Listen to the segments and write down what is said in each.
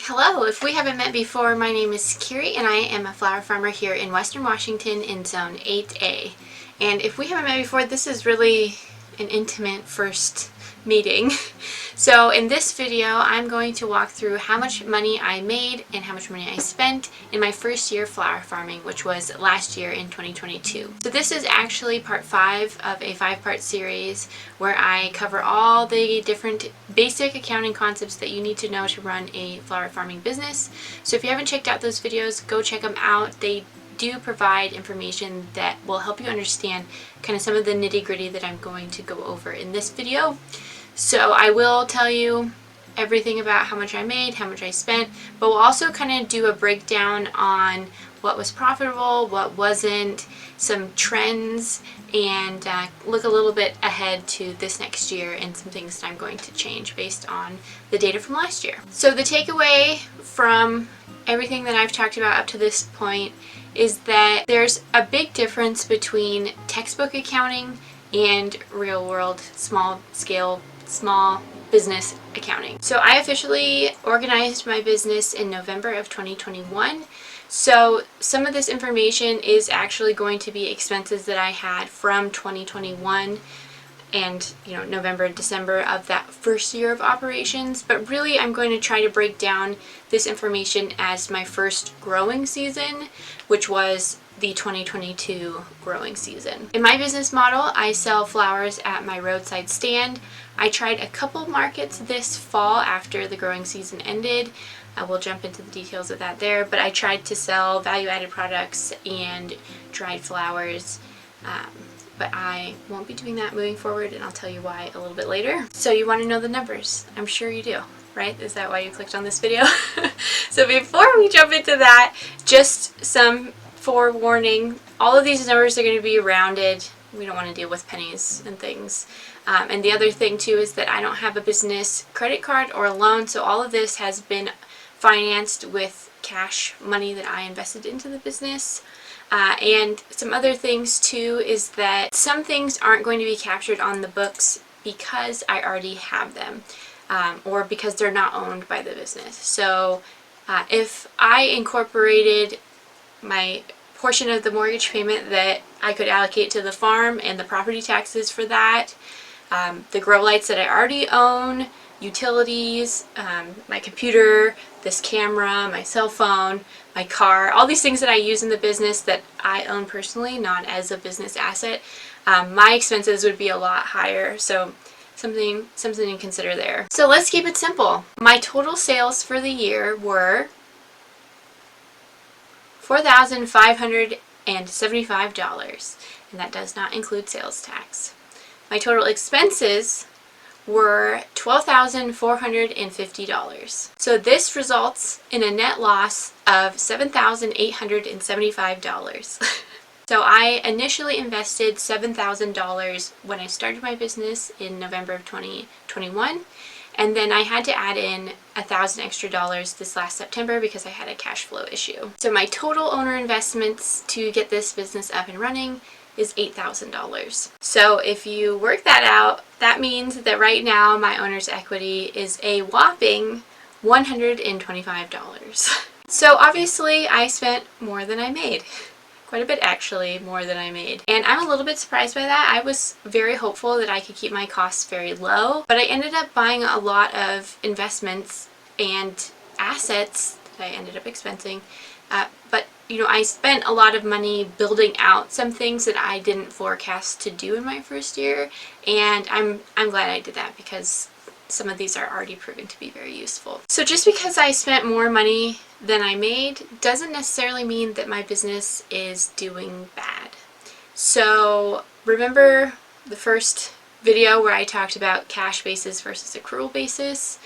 Hello, if we haven't met before, my name is Kiri and I am a flower farmer here in Western Washington in Zone 8A. And if we haven't met before, this is really an intimate first meeting. So in this video, I'm going to walk through how much money I made and how much money I spent in my first year flower farming, which was last year in 2022. So this is actually part 5 of a 5-part series where I cover all the different basic accounting concepts that you need to know to run a flower farming business. So if you haven't checked out those videos, go check them out. They do provide information that will help you understand kind of some of the nitty-gritty that I'm going to go over in this video. So I will tell you everything about how much I made, how much I spent, but we'll also kind of do a breakdown on what was profitable, what wasn't, some trends, and look a little bit ahead to this next year and some things that I'm going to change based on the data from last year. So the takeaway from everything that I've talked about up to this point is that there's a big difference between textbook accounting and real world small business accounting. So I officially organized my business in November of 2021. So some of this information is actually going to be expenses that I had from 2021 and November and December of that first year of operations, but really I'm going to try to break down this information as my first growing season, which was the 2022 growing season. In my business model, I sell flowers at my roadside stand. I tried a couple markets this fall after the growing season ended. We'll jump into the details of that there, but I tried to sell value-added products and dried flowers. But I won't be doing that moving forward, and I'll tell you why a little bit later. So you want to know the numbers. I'm sure you do, right? Is that why you clicked on this video? So before we jump into that, just some forewarning. All of these numbers are going to be rounded. We don't want to deal with pennies and things. And the other thing too is that I don't have a business credit card or a loan, so all of this has been financed with cash money that I invested into the business. And some other things too is that some things aren't going to be captured on the books because I already have them, or because they're not owned by the business. So if I incorporated my portion of the mortgage payment that I could allocate to the farm and the property taxes for that, the grow lights that I already own, utilities, my computer, this camera, my cell phone, my car, all these things that I use in the business that I own personally, not as a business asset, my expenses would be a lot higher. So something to consider there. So let's keep it simple. My total sales for the year were $4,575, and that does not include sales tax. My total expenses were $12,450. So this results in a net loss of $7,875. So I initially invested $7,000 when I started my business in November of 2021. And then I had to add in $1,000 extra this last September because I had a cash flow issue. So my total owner investments to get this business up and running is $8,000. So if you work that out, that means that right now my owner's equity is a whopping $125. So obviously I spent more than I made. Quite a bit actually, more than I made. And I'm a little bit surprised by that. I was very hopeful that I could keep my costs very low, but I ended up buying a lot of investments and assets that I ended up expensing. But I spent a lot of money building out some things that I didn't forecast to do in my first year, and I'm glad I did that because some of these are already proven to be very useful. So just because I spent more money than I made doesn't necessarily mean that my business is doing bad. So remember the first video where I talked about cash basis versus accrual basis?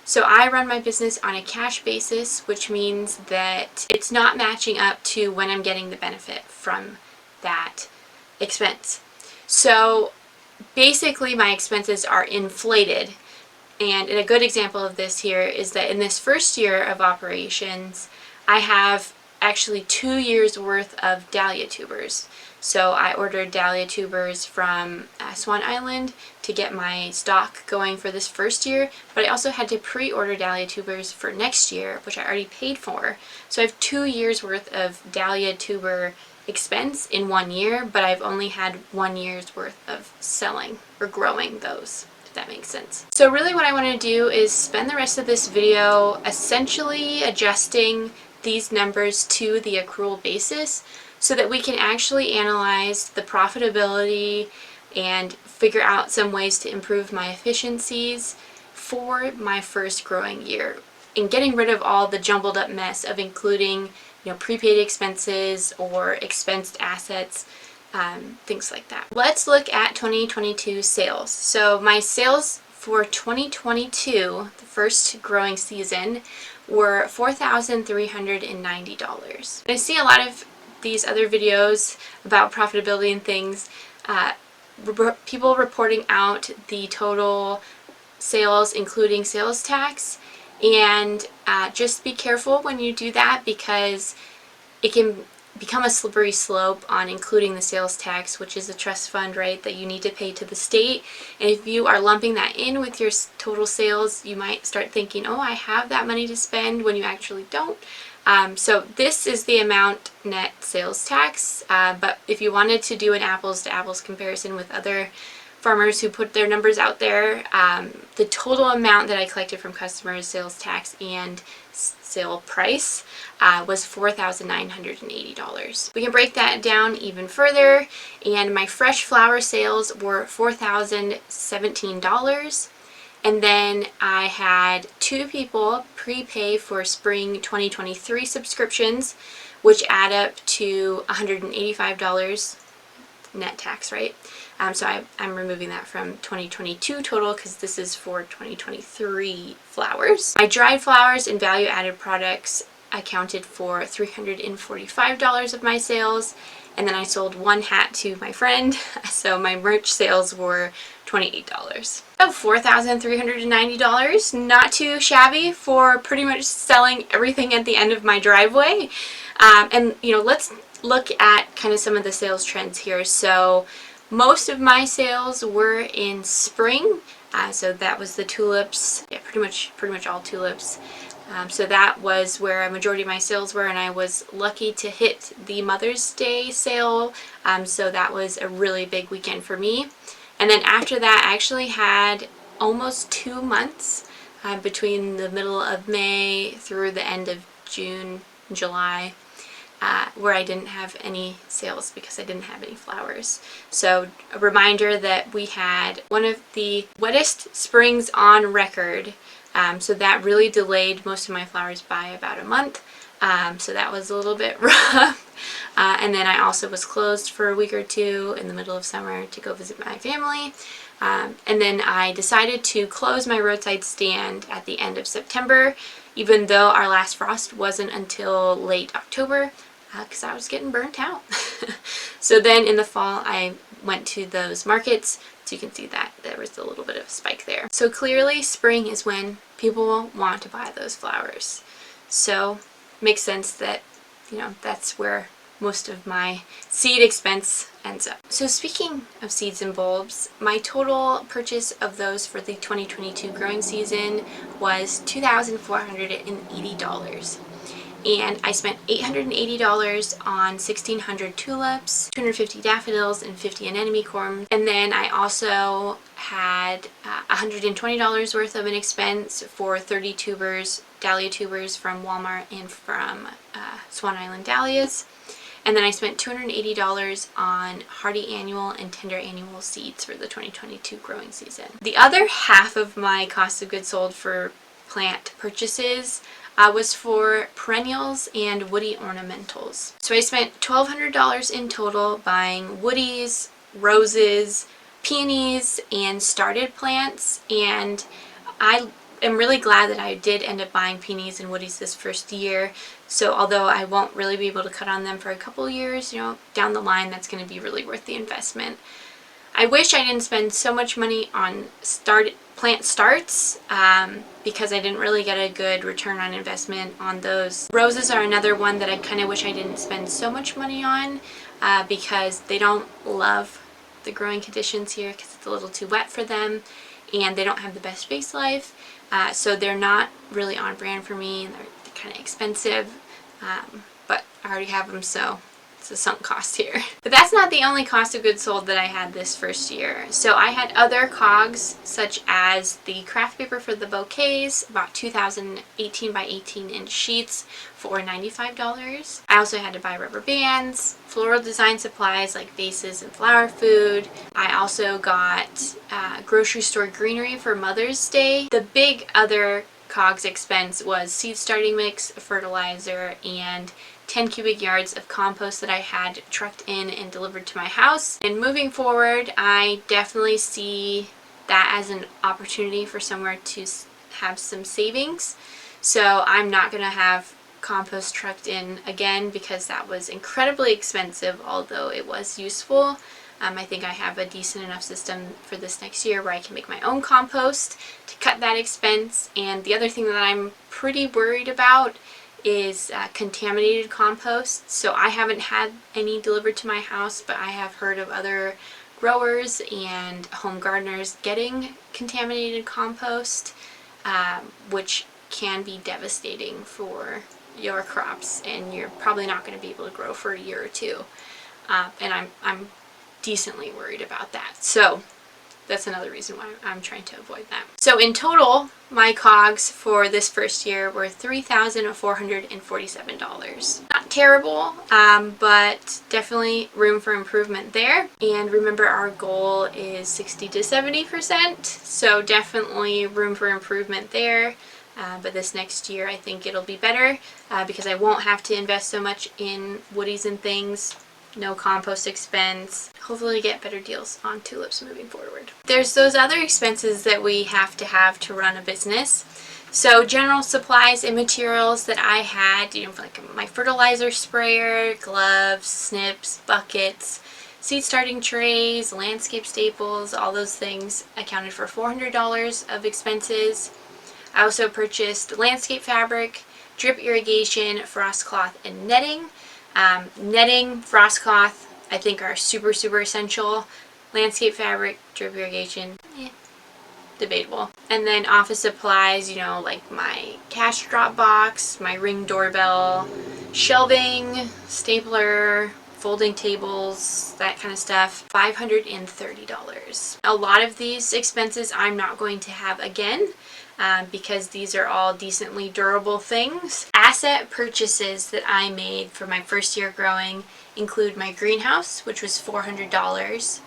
So I run my business on a cash basis, which means that it's not matching up to when I'm getting the benefit from that expense. So basically my expenses are inflated. And a good example of this here is that in this first year of operations, I have actually 2 years worth of dahlia tubers. So I ordered dahlia tubers from Swan Island to get my stock going for this first year, but I also had to pre-order dahlia tubers for next year, which I already paid for. So I have 2 years worth of dahlia tuber expense in 1 year, but I've only had 1 year's worth of selling or growing those, if that makes sense. So really what I want to do is spend the rest of this video essentially adjusting these numbers to the accrual basis so that we can actually analyze the profitability and figure out some ways to improve my efficiencies for my first growing year, and getting rid of all the jumbled up mess of including, prepaid expenses or expensed assets, things like that. Let's look at 2022 sales. So my sales for 2022, the first growing season, were $4,390. I see a lot of these other videos about profitability and things, people reporting out the total sales including sales tax, and just be careful when you do that, because it can become a slippery slope on including the sales tax, which is a trust fund, right, that you need to pay to the state. And if you are lumping that in with your total sales, you might start thinking, oh, I have that money to spend, when you actually don't. So this is the amount net sales tax, but if you wanted to do an apples to apples comparison with other farmers who put their numbers out there, the total amount that I collected from customers, sales tax and sale price, was $4,980. We can break that down even further, and my fresh flower sales were $4,017. And then I had 2 people prepay for spring 2023 subscriptions, which add up to $185 net tax, right? So I'm removing that from 2022 total because this is for 2023 flowers. My dried flowers and value-added products accounted for $345 of my sales, and then I sold 1 hat to my friend, so my merch sales were $28. So $4,390, not too shabby for pretty much selling everything at the end of my driveway. And let's look at kind of some of the sales trends here. So most of my sales were in spring, so that was the tulips, pretty much all tulips. So that was where a majority of my sales were, and I was lucky to hit the Mother's Day sale, so that was a really big weekend for me. And then after that, I actually had almost 2 months between the middle of May through the end of June, July, where I didn't have any sales because I didn't have any flowers. So a reminder that we had one of the wettest springs on record, so that really delayed most of my flowers by about a month. So that was a little bit rough. And then I also was closed for a week or 2 in the middle of summer to go visit my family. And then I decided to close my roadside stand at the end of September, even though our last frost wasn't until late October, because I was getting burnt out. So then in the fall I went to those markets, so you can see that there was a little bit of a spike there. So clearly spring is when people want to buy those flowers. So makes sense that, that's where most of my seed expense ends up. So speaking of seeds and bulbs, my total purchase of those for the 2022 growing season was $2,480. And I spent $880 on 1,600 tulips, 250 daffodils, and 50 anemone corms. And then I also had $120 worth of an expense for 30 tubers, dahlia tubers from Walmart and from Swan Island Dahlias. And then I spent $280 on hardy annual and tender annual seeds for the 2022 growing season. The other half of my cost of goods sold for plant purchases was for perennials and woody ornamentals. So I spent $1,200 in total buying woodies, roses, peonies, and started plants, and I am really glad that I did end up buying peonies and woodies this first year. So although I won't really be able to cut on them for a couple years, down the line, that's going to be really worth the investment. I wish I didn't spend so much money on plant starts because I didn't really get a good return on investment on those. Roses are another one that I kind of wish I didn't spend so much money on because they don't love the growing conditions here because it's a little too wet for them, and they don't have the best vase life, so they're not really on brand for me, and they're kind of expensive, but I already have them, so it's a sunk cost here. But that's not the only cost of goods sold that I had this first year. So I had other cogs, such as the craft paper for the bouquets, about 2,000 18 by 18 inch sheets for $95. I also had to buy rubber bands, floral design supplies like vases and flower food. I also got grocery store greenery for Mother's Day. The big other cogs expense was seed starting mix, fertilizer, and 10 cubic yards of compost that I had trucked in and delivered to my house. And moving forward, I definitely see that as an opportunity for somewhere to have some savings. So I'm not going to have compost trucked in again because that was incredibly expensive, although it was useful. I think I have a decent enough system for this next year where I can make my own compost to cut that expense. And the other thing that I'm pretty worried about is contaminated compost. So I haven't had any delivered to my house, but I have heard of other growers and home gardeners getting contaminated compost, which can be devastating for your crops, and you're probably not going to be able to grow for a year or two. And I'm decently worried about that. So that's another reason why I'm trying to avoid that. So in total, my cogs for this first year were $3,447. Not terrible, but definitely room for improvement there. And remember, our goal is 60 to 70%, so definitely room for improvement there. But this next year, I think it'll be better because I won't have to invest so much in woodies and things. No compost expense. Hopefully get better deals on tulips moving forward. There's those other expenses that we have to run a business. So general supplies and materials that I had, like my fertilizer sprayer, gloves, snips, buckets, seed starting trays, landscape staples, all those things accounted for $400 of expenses. I also purchased landscape fabric, drip irrigation, frost cloth, and netting. Netting, frost cloth, I think are super essential. Landscape fabric, drip irrigation, debatable. And then office supplies, like my cash drop box, my Ring doorbell, shelving, stapler, folding tables, that kind of stuff, $530. A lot of these expenses I'm not going to have again. Because these are all decently durable things. Asset purchases that I made for my first year growing include my greenhouse, which was $400.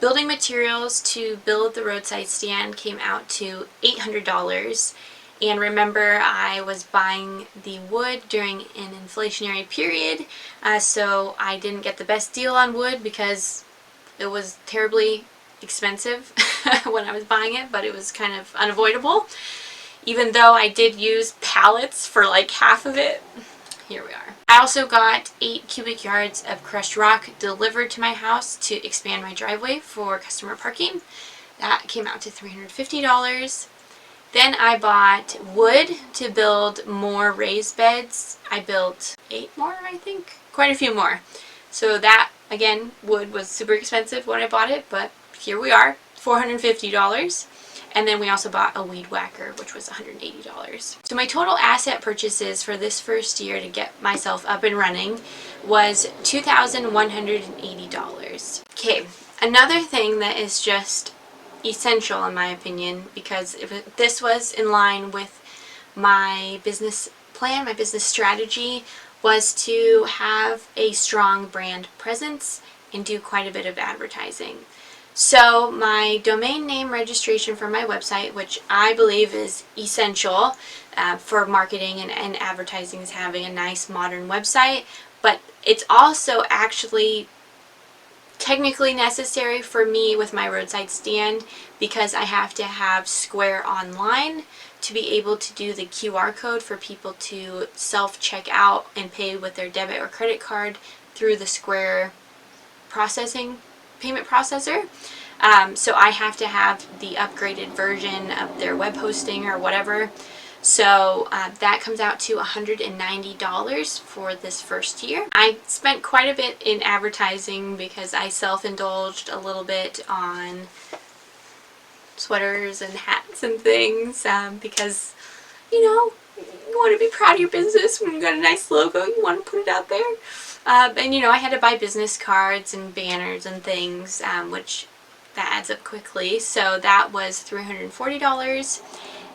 Building materials to build the roadside stand came out to $800. And remember, I was buying the wood during an inflationary period, so I didn't get the best deal on wood because it was terribly expensive when I was buying it, but it was kind of unavoidable. Even though I did use pallets for like half of it, here we are. I also got 8 cubic yards of crushed rock delivered to my house to expand my driveway for customer parking. That came out to $350. Then I bought wood to build more raised beds. I built 8 more, I think. Quite a few more. So that, again, wood was super expensive when I bought it, but here we are, $450. And then we also bought a weed whacker, which was $180. So my total asset purchases for this first year to get myself up and running was $2,180. Okay, another thing that is just essential in my opinion, because if this was in line with my business plan, my business strategy, was to have a strong brand presence and do quite a bit of advertising. So my domain name registration for my website, which I believe is essential for marketing and advertising, is having a nice modern website, but it's also actually technically necessary for me with my roadside stand because I have to have Square Online to be able to do the QR code for people to self-check out and pay with their debit or credit card through the Square processing payment processor. So I have to have the upgraded version of their web hosting or whatever. So that comes out to $190 for this first year. I spent quite a bit in advertising because I self-indulged a little bit on sweaters and hats and things because, you know, you want to be proud of your business when you've got a nice logo. You want to put it out there. And, you know, I had to buy business cards and banners and things, which that adds up quickly. So that was $340.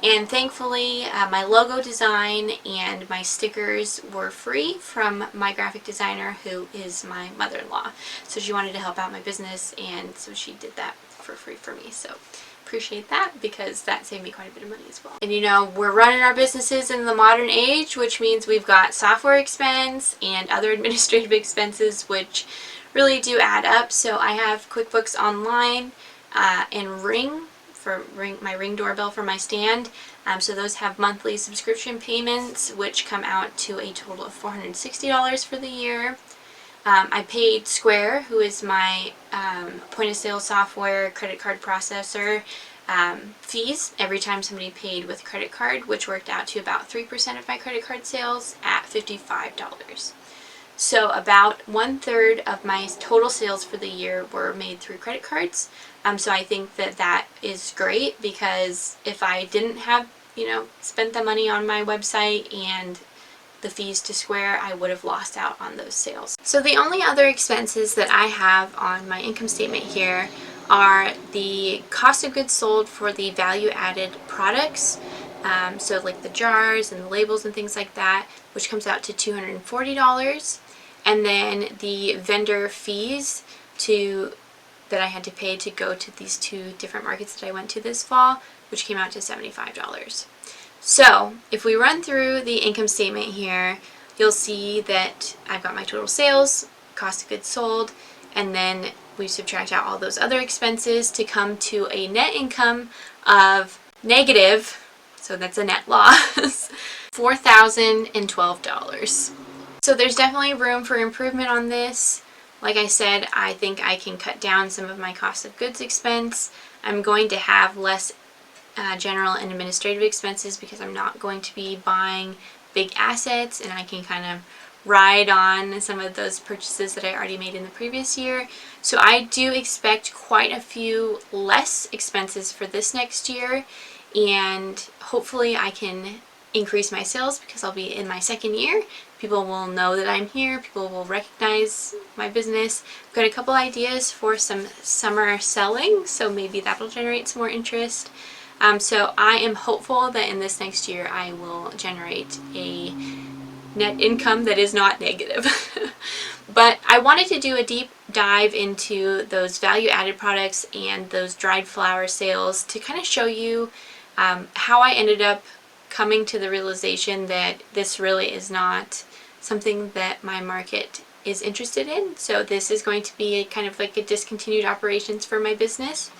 And thankfully, my logo design and my stickers were free from my graphic designer, who is my mother-in-law. So she wanted to help out my business, and so she did that for free for me. So appreciate that, because that saved me quite a bit of money as well. And you know, we're running our businesses in the modern age, which means we've got software expense and other administrative expenses, which really do add up. So I have QuickBooks Online and Ring for my Ring doorbell for my stand. So those have monthly subscription payments, which come out to a total of $460 for the year. I paid Square, who is my point of sale software credit card processor, fees every time somebody paid with credit card, which worked out to about 3% of my credit card sales at $55. So about 1/3 of my total sales for the year were made through credit cards. So I think that that is great, because if I didn't have, you know, spent the money on my website and the fees to Square, I would have lost out on those sales. So the only other expenses that I have on my income statement here are the cost of goods sold for the value-added products. So like the jars and the labels and things like that, which comes out to $240. And then the vendor fees that I had to pay to go to these 2 different markets that I went to this fall, which came out to $75. So if we run through the income statement here, you'll see that I've got my total sales, cost of goods sold, and then we subtract out all those other expenses to come to a net income of negative, so that's a net loss, $4,012. So there's definitely room for improvement on this. Like I said, I think I can cut down some of my cost of goods expense. I'm going to have less general and administrative expenses because I'm not going to be buying big assets, and I can kind of ride on some of those purchases that I already made in the previous year. So I do expect quite a few less expenses for this next year, and hopefully I can increase my sales because I'll be in my second year. People will know that I'm here. People will recognize my business. I've got a couple ideas for some summer selling, so maybe that'll generate some more interest. So I am hopeful that in this next year I will generate a net income that is not negative. But I wanted to do a deep dive into those value-added products and those dried flower sales to kind of show you how I ended up coming to the realization that this really is not something that my market is interested in. So this is going to be kind of like a discontinued operations for my business.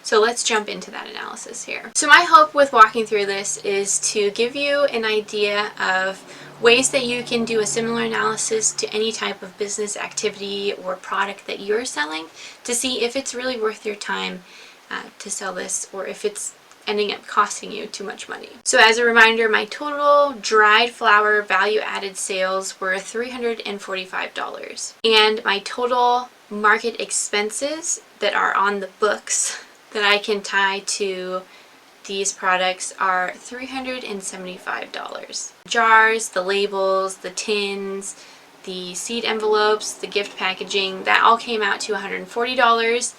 So let's jump into that analysis here. So my hope with walking through this is to give you an idea of ways that you can do a similar analysis to any type of business activity or product that you're selling to see if it's really worth your time to sell this, or if it's ending up costing you too much money. So as a reminder, my total dried flower value-added sales were $345. And my total market expenses that are on the books that I can tie to these products are $375. Jars, the labels, the tins, the seed envelopes, the gift packaging, that all came out to $140.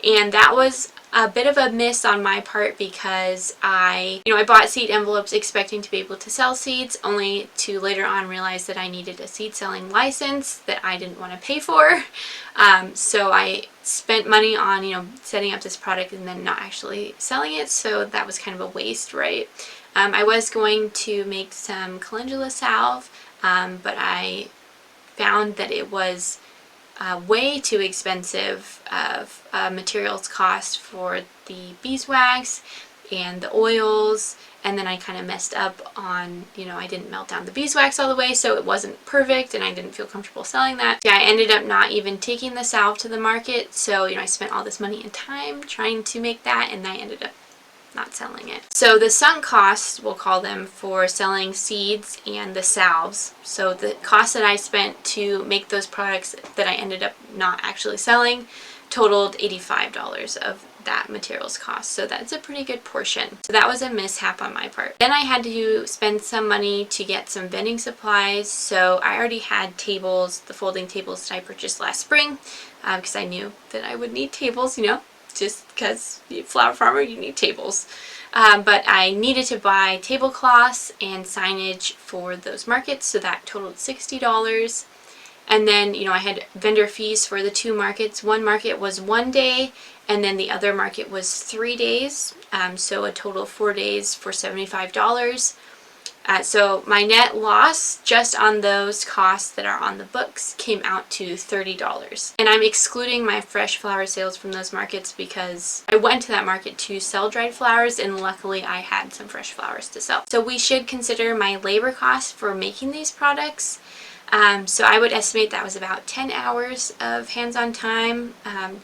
And that was a bit of a miss on my part because I bought seed envelopes expecting to be able to sell seeds, only to later on realize that I needed a seed selling license that I didn't want to pay for. So I spent money on, setting up this product and then not actually selling it. So that was kind of a waste, right? I was going to make some calendula salve, but I found that it was way too expensive of materials cost for the beeswax and the oils and then I kind of messed up on, I didn't melt down the beeswax all the way, so it wasn't perfect, and I didn't feel comfortable selling that. Yeah, I ended up not even taking the salve to the market, so, I spent all this money and time trying to make that, and I ended up not selling it. So the sunk costs, we'll call them, for selling seeds and the salves. So the cost that I spent to make those products that I ended up not actually selling totaled $85 of that materials cost. So that's a pretty good portion. So that was a mishap on my part. Then I had to spend some money to get some vending supplies. So I already had tables, the folding tables that I purchased last spring, because I knew that I would need tables, just because flower farmer, you need tables. But I needed to buy tablecloths and signage for those markets, so that totaled $60. And then, I had vendor fees for the 2 markets. One market was 1 day, and then the other market was 3 days. So a total of 4 days for $75. So my net loss just on those costs that are on the books came out to $30. And I'm excluding my fresh flower sales from those markets because I went to that market to sell dried flowers, and luckily I had some fresh flowers to sell. So we should consider my labor costs for making these products. So I would estimate that was about 10 hours of hands-on time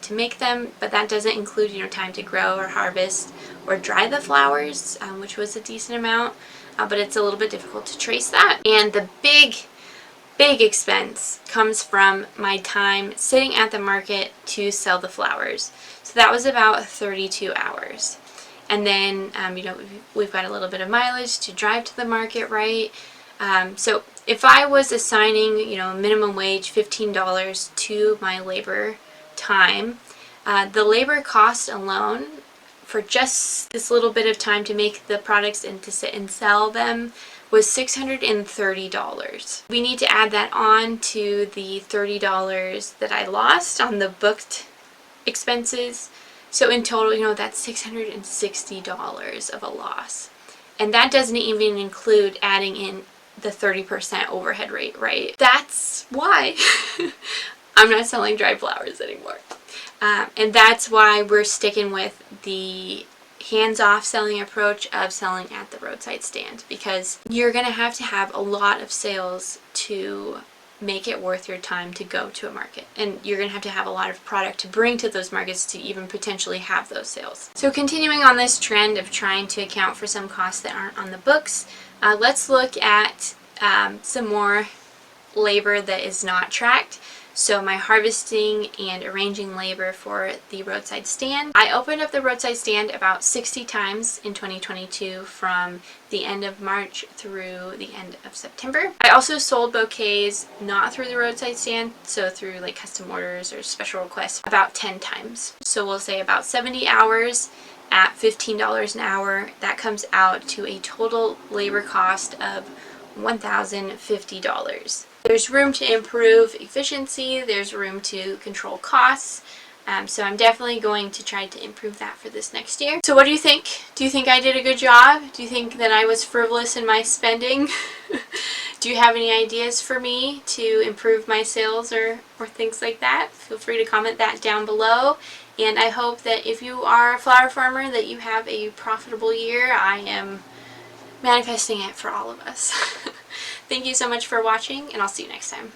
to make them, but that doesn't include, time to grow or harvest or dry the flowers, which was a decent amount, but it's a little bit difficult to trace that. And the big expense comes from my time sitting at the market to sell the flowers. So that was about 32 hours. And then, we've got a little bit of mileage to drive to the market, right? So if I was assigning, minimum wage $15 to my labor time, the labor cost alone for just this little bit of time to make the products and to sit and sell them was $630. We need to add that on to the $30 that I lost on the booked expenses. So in total, that's $660 of a loss. And that doesn't even include adding in the 30% overhead rate, right? That's why I'm not selling dried flowers anymore. And that's why we're sticking with the hands-off selling approach of selling at the roadside stand, because you're going to have a lot of sales to make it worth your time to go to a market. And you're going to have a lot of product to bring to those markets to even potentially have those sales. So continuing on this trend of trying to account for some costs that aren't on the books, let's look at some more labor that is not tracked. So my harvesting and arranging labor for the roadside stand. I opened up the roadside stand about 60 times in 2022 from the end of March through the end of September. I also sold bouquets not through the roadside stand, so through like custom orders or special requests, about 10 times. So we'll say about 70 hours at $15 an hour. That comes out to a total labor cost of $1,050. There's room to improve efficiency, there's room to control costs, so I'm definitely going to try to improve that for this next year. So what do you think? Do you think I did a good job? Do you think that I was frivolous in my spending? Do you have any ideas for me to improve my sales or things like that? Feel free to comment that down below. And I hope that if you are a flower farmer that you have a profitable year. I am manifesting it for all of us. Thank you so much for watching, and I'll see you next time.